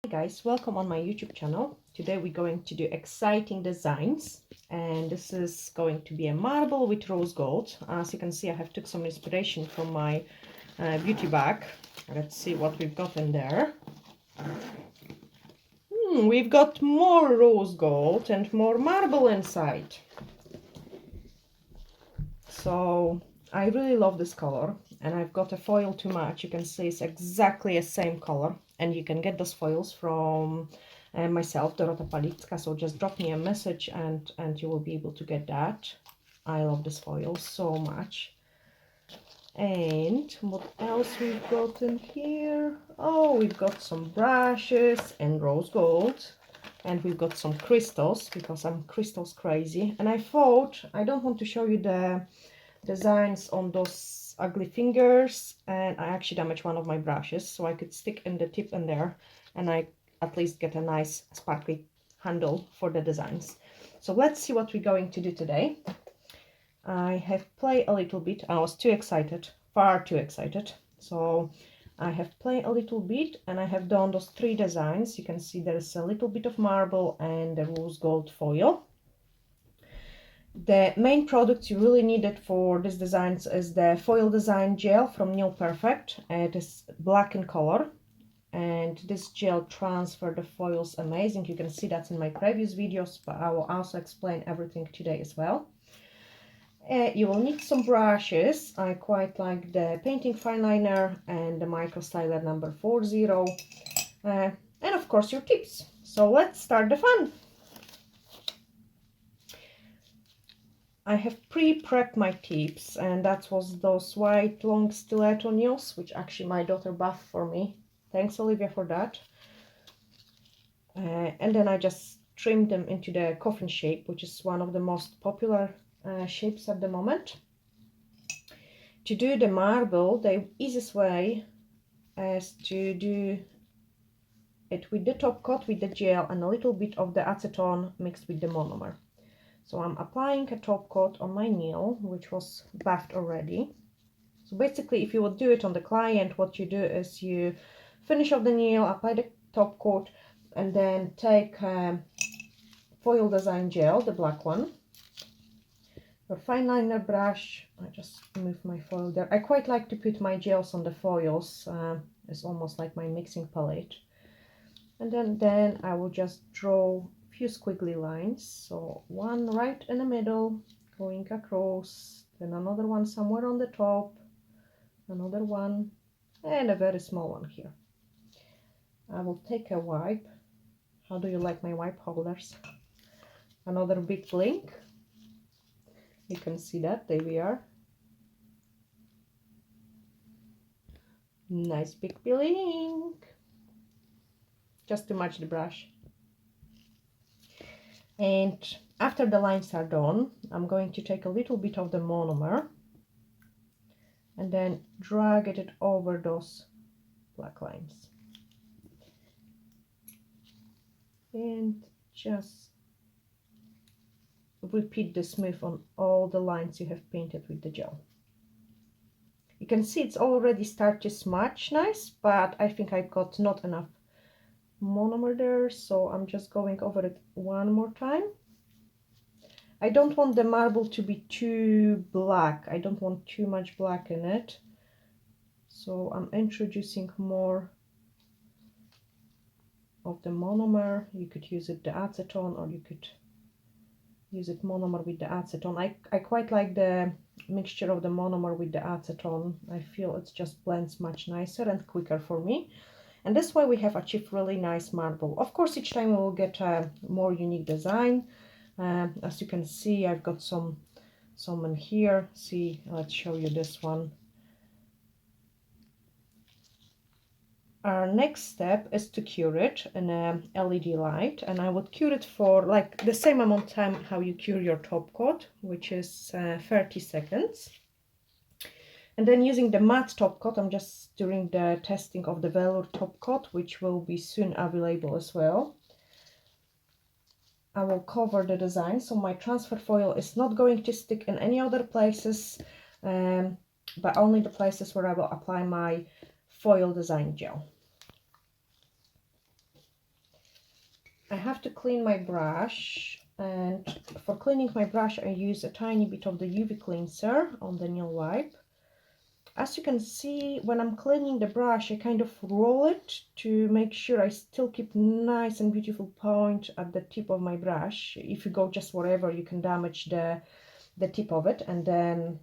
Guys, welcome on my YouTube channel. Today we're going to do exciting designs, and this is going to be a marble with rose gold. As you can see, I have took some inspiration from my beauty bag. Let's see what we've got in there. We've got more rose gold and more marble inside. So I really love this color, and I've got a foil to match. You can see it's exactly the same color, and you can get those foils from myself, Dorota Palicka. So just drop me a message and you will be able to get that. I love this foil so much. And what else we've got in here? Oh, we've got some brushes and rose gold, and we've got some crystals because I'm crystals crazy. And I thought I don't want to show you the designs on those ugly fingers, and I actually damaged one of my brushes, so I could stick in the tip in there and I at least get a nice sparkly handle for the designs. So let's see what we're going to do today. I have played a little bit. I was too excited, far too excited. So I have played a little bit, and I have done those 3 designs. You can see there's a little bit of marble and the rose gold foil. The main product you really needed for these designs is the foil design gel from Nail Perfect. It is black in color, and this gel transfer the foils amazing. You can see that in my previous videos, but I will also explain everything today as well. You will need some brushes. I quite like the painting fine liner and the micro styler number 40, and of course your tips. So let's start the fun. I have pre-prepped my tips, and that was those white long stiletto nails, which actually my daughter buffed for me. Thanks, Olivia, for that. And then I just trimmed them into the coffin shape, which is one of the most popular shapes at the moment. To do the marble, the easiest way is to do it with the top coat with the gel and a little bit of the acetone mixed with the monomer. So I'm applying a top coat on my nail, which was buffed already. So basically, if you would do it on the client, what you do is you finish off the nail, apply the top coat, and then take foil design gel, the black one, your fine liner brush. I just move my foil there. I quite like to put my gels on the foils. It's almost like my mixing palette. And then I will just draw a few squiggly lines. So one right in the middle, going across, then another one somewhere on the top, another one, and a very small one here. I will take a wipe. How do you like my wipe holders? Another big blink. You can see that, there we are. Nice big blink. Just to match the brush. And after the lines are done, I'm going to take a little bit of the monomer and then drag it over those black lines. And just repeat this move on all the lines you have painted with the gel. You can see it's already started to smudge nice, but I think I've got not enough monomer there, so I'm just going over it one more time. I don't want the marble to be too black. I don't want too much black in it, so I'm introducing more of the monomer. You could use it the acetone, or you could use it monomer with the acetone. I quite like the mixture of the monomer with the acetone. I feel it just blends much nicer and quicker for me, and this way we have achieved really nice marble. Of course, each time we will get a more unique design. As you can see, I've got some in here. See, let's show you this one. Our next step is to cure it in a LED light, and I would cure it for like the same amount of time how you cure your top coat, which is 30 seconds. And then using the matte top coat, I'm just doing the testing of the velour top coat, which will be soon available as well. I will cover the design, so my transfer foil is not going to stick in any other places, but only the places where I will apply my foil design gel. I have to clean my brush, and for cleaning my brush I use a tiny bit of the UV cleanser on the nail wipe. As you can see, when I'm cleaning the brush, I kind of roll it to make sure I still keep nice and beautiful point at the tip of my brush. If you go just wherever, you can damage the tip of it, and then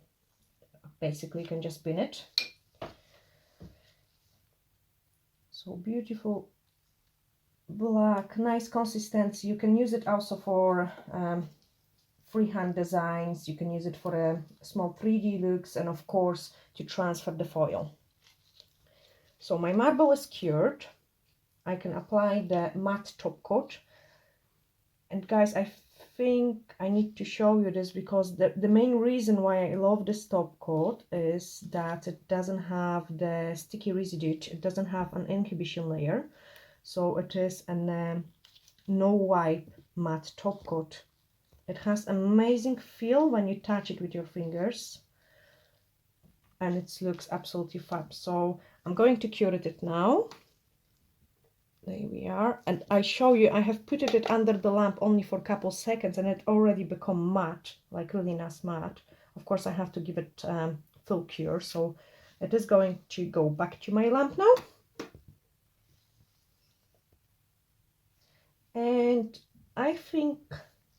basically you can just spin it. So beautiful black, nice consistency. You can use it also for freehand designs. You can use it for a small 3D looks, and of course to transfer the foil. So my marble is cured. I can apply the matte top coat. And guys, I think I need to show you this because the main reason why I love this top coat is that it doesn't have the sticky residue. It doesn't have an inhibition layer. So it is an no wipe matte top coat. It has amazing feel when you touch it with your fingers, and it looks absolutely fab. So I'm going to cure it now. There we are, and I show you, I have put it under the lamp only for a couple seconds, and it already become matte, like really nice matte. Of course I have to give it full cure, so it is going to go back to my lamp now. And I think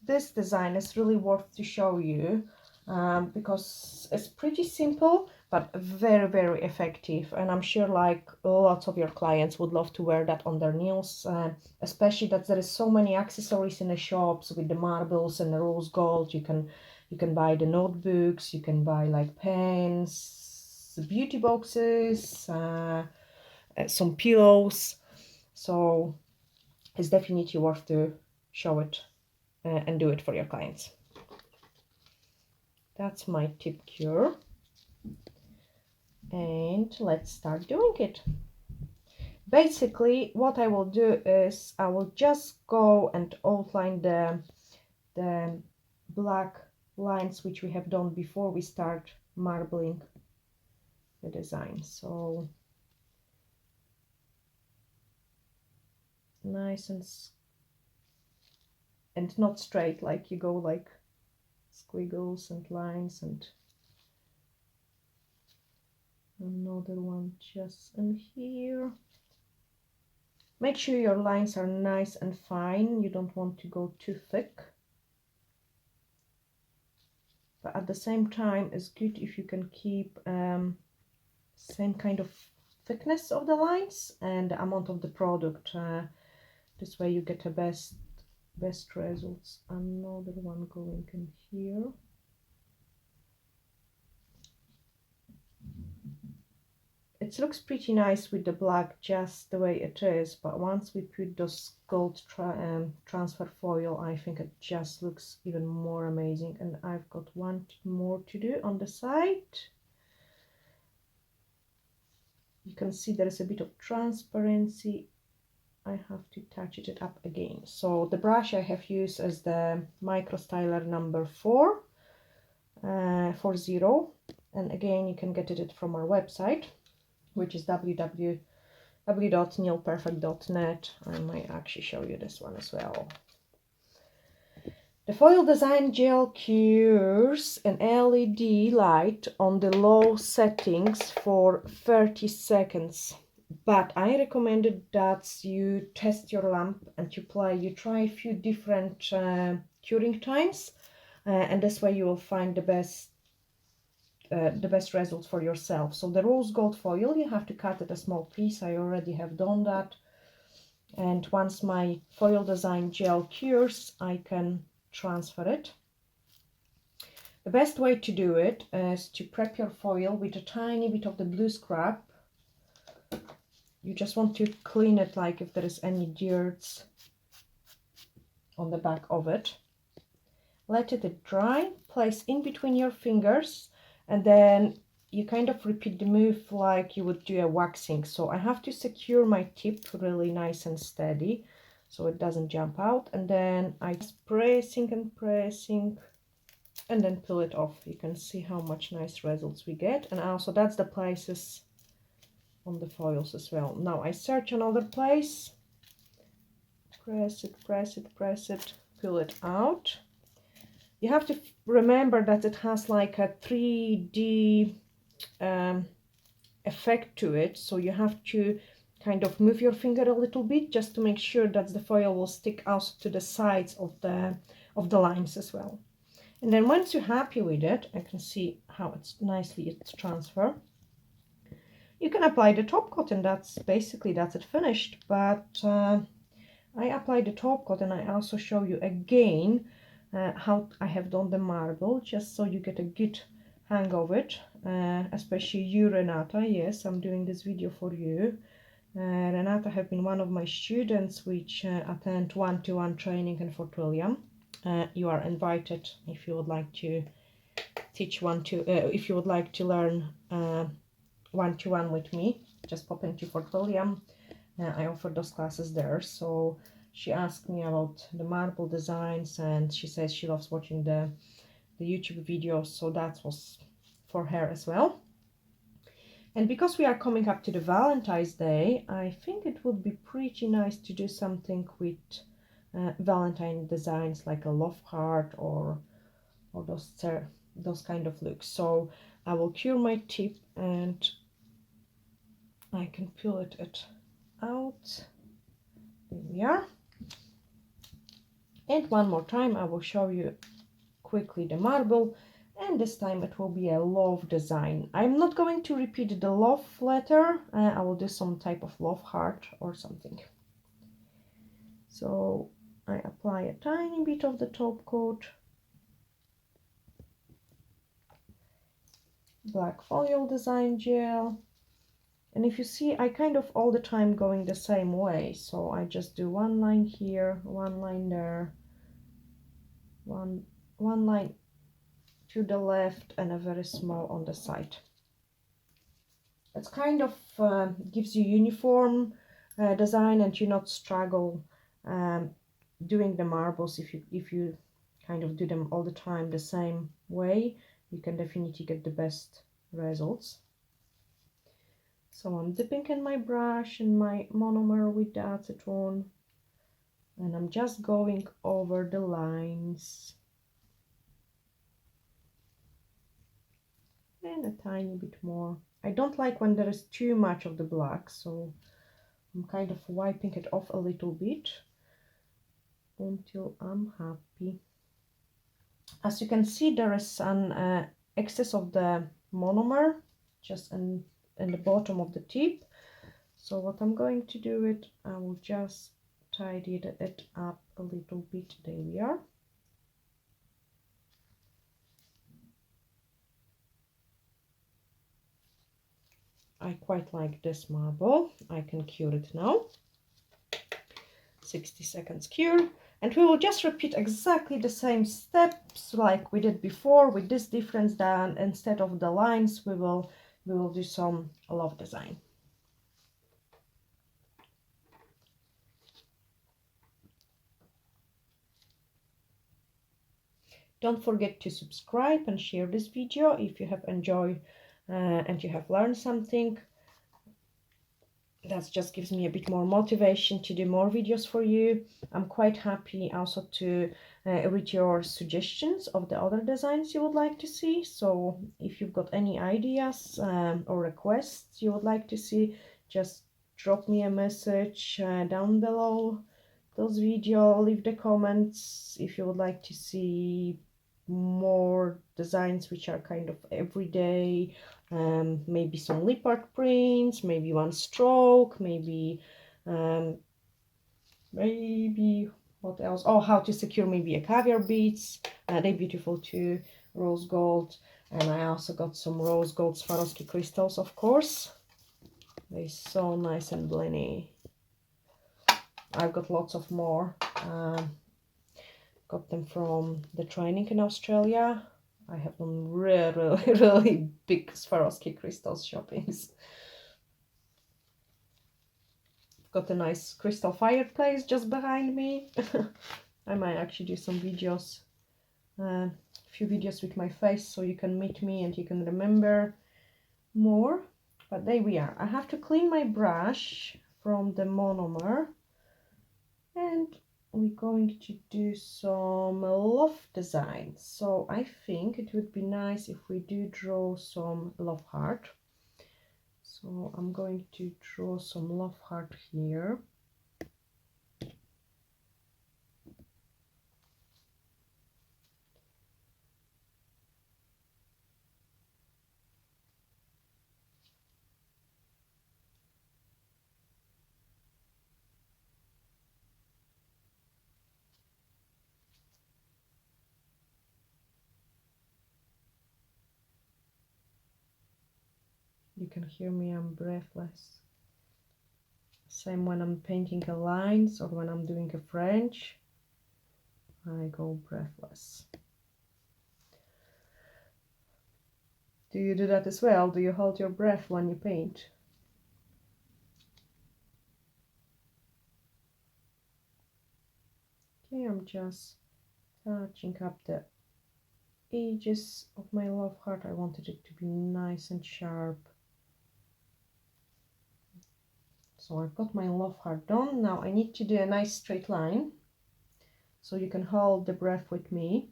this design is really worth to show you because it's pretty simple but very, very effective, and I'm sure like lots of your clients would love to wear that on their nails, especially that there is so many accessories in the shops with the marbles and the rose gold. You can buy the notebooks, you can buy like pens, beauty boxes, some pillows, so it's definitely worth to show it and do it for your clients. That's my tip cure, and let's start doing it. Basically what I will do is I will just go and outline the black lines which we have done before we start marbling the design. So nice and not straight, like you go like squiggles and lines, and another one just in here. Make sure your lines are nice and fine. You don't want to go too thick, but at the same time it's good if you can keep same kind of thickness of the lines and the amount of the product. This way you get a best results. Another one going in here. It looks pretty nice with the black just the way it is, but once we put those gold transfer foil, I think it just looks even more amazing. And I've got one more to do on the side. You can see there is a bit of transparency. I have to touch it up again. So the brush I have used is the Micro Styler number 40, and again you can get it from our website, which is www.nailperfect.net. I might actually show you this one as well. The foil design gel cures an LED light on the low settings for 30 seconds. But I recommended that you test your lamp and you try a few different curing times, and this way you will find the best results for yourself. So the rose gold foil, you have to cut it a small piece. I already have done that, and once my foil design gel cures, I can transfer it. The best way to do it is to prep your foil with a tiny bit of the blue scrap. You just want to clean it, like if there is any dirt on the back of it. Let it dry, place in between your fingers, and then you kind of repeat the move like you would do a waxing. So I have to secure my tip really nice and steady so it doesn't jump out, and then I just pressing and pressing and then pull it off. You can see how much nice results we get, and also that's the places on the foils as well. Now I search another place, press it, press it, press it, pull it out. You have to remember that it has like a 3D effect to it, so you have to kind of move your finger a little bit just to make sure that the foil will stick out to the sides of the lines as well. And then once you're happy with it, I can see how it's it's transferred. You can apply the top coat, and that's it finished. But I applied the top coat, and I also show you again how I have done the marble, just so you get a good hang of it, especially you, Renata. Yes, I'm doing this video for you. Renata have been one of my students which attend one-to-one training in Fort William. You are invited if you would like to teach if you would like to learn one-to-one with me. Just pop into Fort William. I offer those classes there. So she asked me about the marble designs, and she says she loves watching the YouTube videos, so that was for her as well. And because we are coming up to the Valentine's Day, I think it would be pretty nice to do something with Valentine designs, like a love heart or those kind of looks. So I will cure my tip and I can pull it out. There we are. And one more time I will show you quickly the marble, and this time it will be a love design. I'm not going to repeat the love letter. I will do some type of love heart or something. So I apply a tiny bit of the top coat, black foil design gel, and if you see, I kind of all the time going the same way. So I just do one line here, one line there, one line to the left, and a very small on the side. It's kind of gives you uniform design, and you not struggle doing the marbles. If you kind of do them all the time the same way, you can definitely get the best results. So I'm dipping in my brush and my monomer with the acetone, and I'm just going over the lines and a tiny bit more. I don't like when there is too much of the black, so I'm kind of wiping it off a little bit until I'm happy. As you can see, there is an excess of the monomer just in the bottom of the tip. So what I'm going to do it, I will just tidy it up a little bit. There we are. I quite like this marble. I can cure it now. 60 seconds cure, and we will just repeat exactly the same steps like we did before, with this difference that instead of the lines we will do some love design. Don't forget to subscribe and share this video if you have enjoyed and you have learned something. That just gives me a bit more motivation to do more videos for you. I'm quite happy also to read your suggestions of the other designs you would like to see. So if you've got any ideas or requests you would like to see, just drop me a message down below this video. Leave the comments if you would like to see more designs which are kind of everyday. Maybe some lip art prints, maybe one stroke, maybe what else? Oh, how to secure maybe a caviar beads. They're beautiful too, rose gold. And I also got some rose gold Swarovski crystals, of course. They're so nice and blingy. I've got lots of more. Got them from the training in Australia. I have done really big Swarovski crystals shoppings. Got a nice crystal fireplace just behind me. I might actually do some videos, a few videos with my face, so you can meet me and you can remember more. But there we are. I have to clean my brush from the monomer, and we're going to do some love design. So I think it would be nice if we do draw some love heart. So I'm going to draw some love heart here. You can hear me, I'm breathless. Same when I'm painting a lines or when I'm doing a French, I go breathless. Do you do that as well? Do you hold your breath when you paint? Okay, I'm just touching up the edges of my love heart. I wanted it to be nice and sharp. So I've got my love heart done. Now I need to do a nice straight line. So you can hold the breath with me.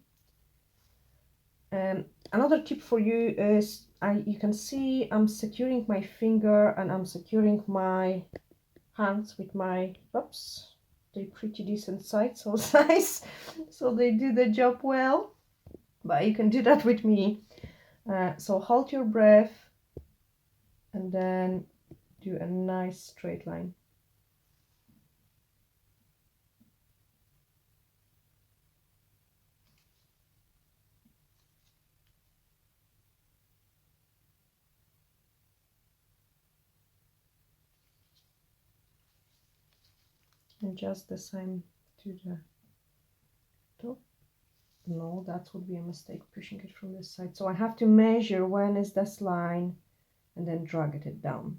Another tip for you is you can see I'm securing my finger and I'm securing my hands with my, oops, they're pretty decent size, so they do the job well, but you can do that with me. So hold your breath and then do a nice straight line. And just the same to the top. No, that would be a mistake, pushing it from this side. So I have to measure when is this line and then drag it down.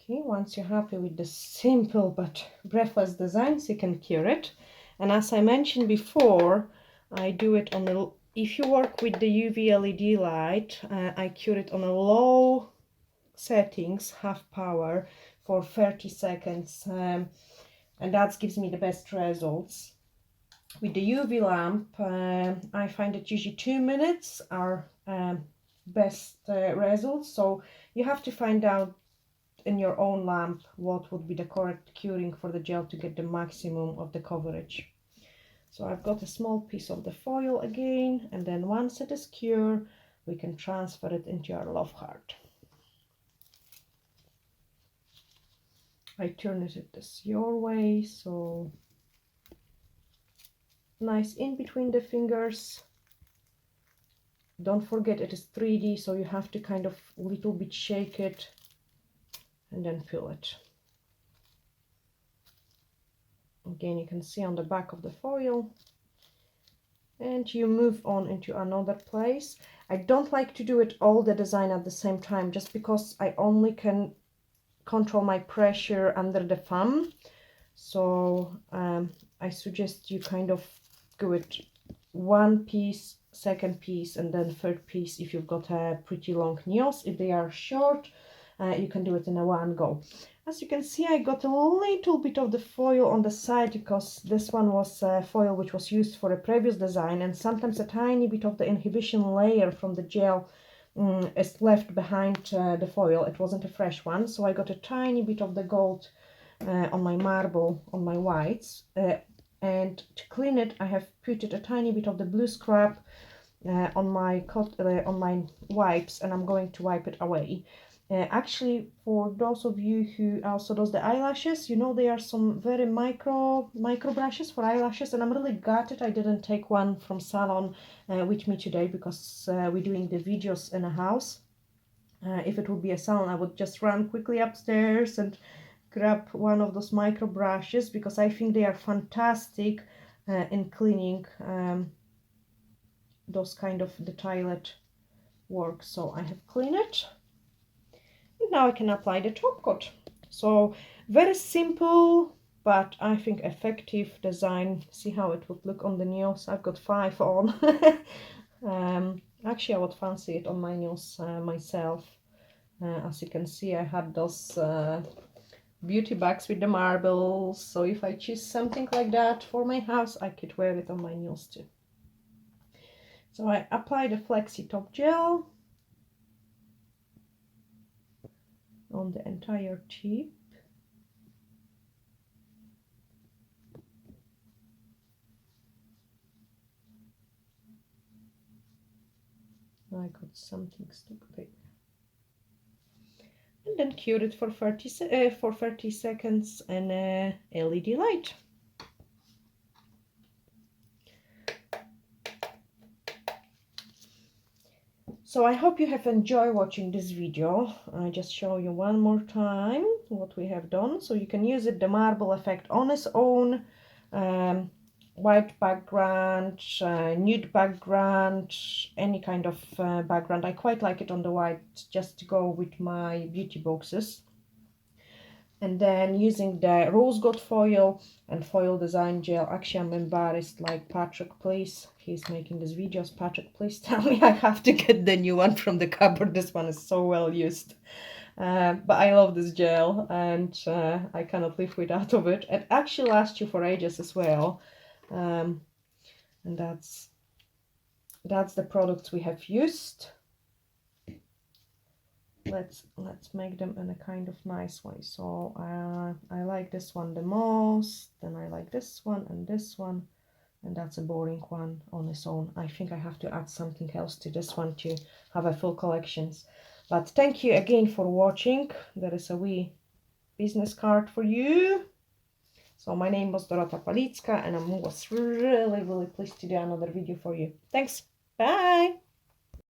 Okay, once you're happy with the simple but breathless designs, you can cure it. And as I mentioned before, I do it on the, if you work with the UV LED light, I cure it on a low settings, half power, for 30 seconds, and that gives me the best results. With the UV lamp, I find that usually 2 minutes are best results. So you have to find out in your own lamp what would be the correct curing for the gel to get the maximum of the coverage. So I've got a small piece of the foil again, and then once it is cured, we can transfer it into our love heart. I turn it this your way, so nice in between the fingers. Don't forget it is 3D, so you have to kind of a little bit shake it and then fill it. Again, you can see on the back of the foil, and you move on into another place. I don't like to do it all the design at the same time, just because I only can control my pressure under the thumb. So I suggest you kind of go it one piece, second piece, and then third piece if you've got a pretty long nails. If they are short, you can do it in a one go. As you can see, I got a little bit of the foil on the side because this one was foil which was used for a previous design, and sometimes a tiny bit of the inhibition layer from the gel is left behind the foil. It wasn't a fresh one, so I got a tiny bit of the gold on my marble, on my whites, and to clean it I have put a tiny bit of the blue scrub on my wipes, and I'm going to wipe it away. Actually, for those of you who also does the eyelashes, you know, there are some very micro brushes for eyelashes, and I'm really gutted I didn't take one from salon with me today, because we're doing the videos in a house. If it would be a salon, I would just run quickly upstairs and grab one of those micro brushes, because I think they are fantastic in cleaning those kind of detailed work. So I have cleaned it. Now I can apply the top coat. So very simple, but I think effective design. See how it would look on the nails. I've got 5 on. Actually, I would fancy it on my nails myself. As you can see, I had those beauty bags with the marbles. So if I choose something like that for my house, I could wear it on my nails too. So I apply the Flexi Top Gel on the entire tip. I got something stuck there. And then cure it for 30 seconds in a LED light. So I hope you have enjoyed watching this video. I just show you one more time what we have done. So you can use it, the marble effect on its own. White background, nude background, any kind of background. I quite like it on the white, just to go with my beauty boxes. And then using the rose gold foil and foil design gel. Actually, I'm embarrassed, like, Patrick, please, he's making these videos, Patrick, please tell me I have to get the new one from the cupboard. This one is so well used. But I love this gel, and I cannot live without of it. It actually lasts you for ages as well. And that's the products we have used. Let's make them in a kind of nice way. So I like this one the most, then I like this one, and that's a boring one on its own. I think I have to add something else to this one to have a full collections. But thank you again for watching. There is a wee business card for you. So my name was Dorota Palicka, and I was really pleased to do another video for you. Thanks. Bye.